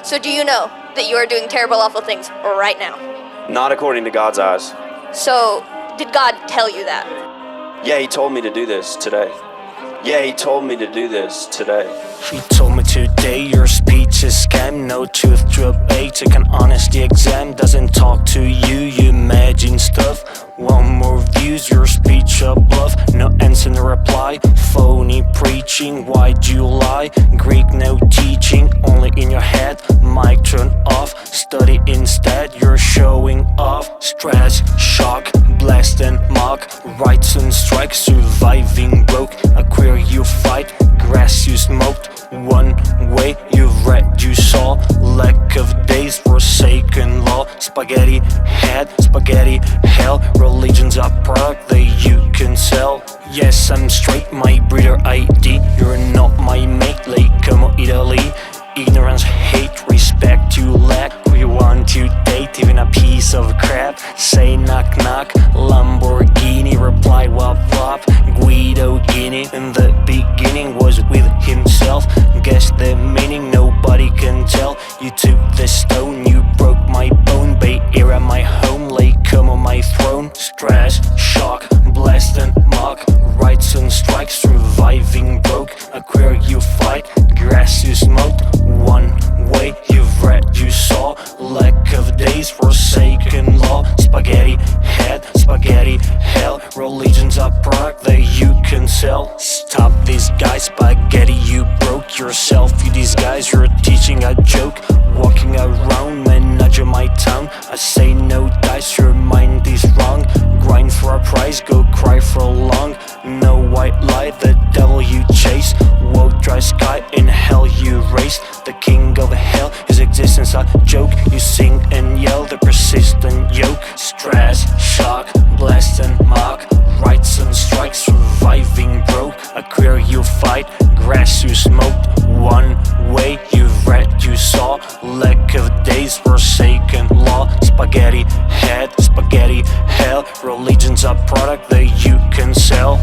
So do you know that you are doing terrible, awful things right now? Not according to God's eyes. So, did God tell you that? Yeah, he told me to do this today. Yeah, he told me to do this today. He told me today your speech is scam. No truth to obey, take an honesty exam. Doesn't talk to you, you imagine stuff. Want more views, your speech a bluff. No answer, no reply. Phony preaching, why'd you lie? Greek, no teaching, only in your head. Mic turn off, study instead. You're showing off. Stress, shock, blast and mock. Rights and strikes, surviving broke. A queer you fight, grass you smoked. One way you read, you saw. Lack of days, forsaken law. Spaghetti head, spaghetti hell. Religion's a product that you can sell. Yes, I'm straight, my breeder ID. You're not my mate, like como Italy. Ignorance, hate, respect you lack. We want to date, even a piece of crap. Say knock knock, Lamborghini. Reply wop wop, Guido Guinea. In the beginning was with himself. Guess the meaning nobody can tell. You took the stone, you broke my bone. Bay Area my home, lay come on my throne. Stress, shock, blast and mock. Rights and strikes, surviving broke. A queer you fight, grass you smoked. One way you've read, you saw. Lack of days, forsaken law. Spaghetti head, spaghetti hell. Religion's a product that you can sell. Stop this guy, spaghetti, you broke yourself. You disguise, you're teaching a joke. Walking around, manage my tongue. I say no dice, your mind is wrong. Grind for a prize, go cry for long. No white lie, the devil you chase. Woke dry sky, in hell you race. The king of hell, his existence a joke. You sing and yell, the persistent yoke. Stress, shock, blast and mock. Rights and strikes, surviving broke. A queer you fight, grass you smoked. One way you've read, you saw. Lack of days, forsaken law. Spaghetti head, spaghetti hell. Religion's a product that you can sell.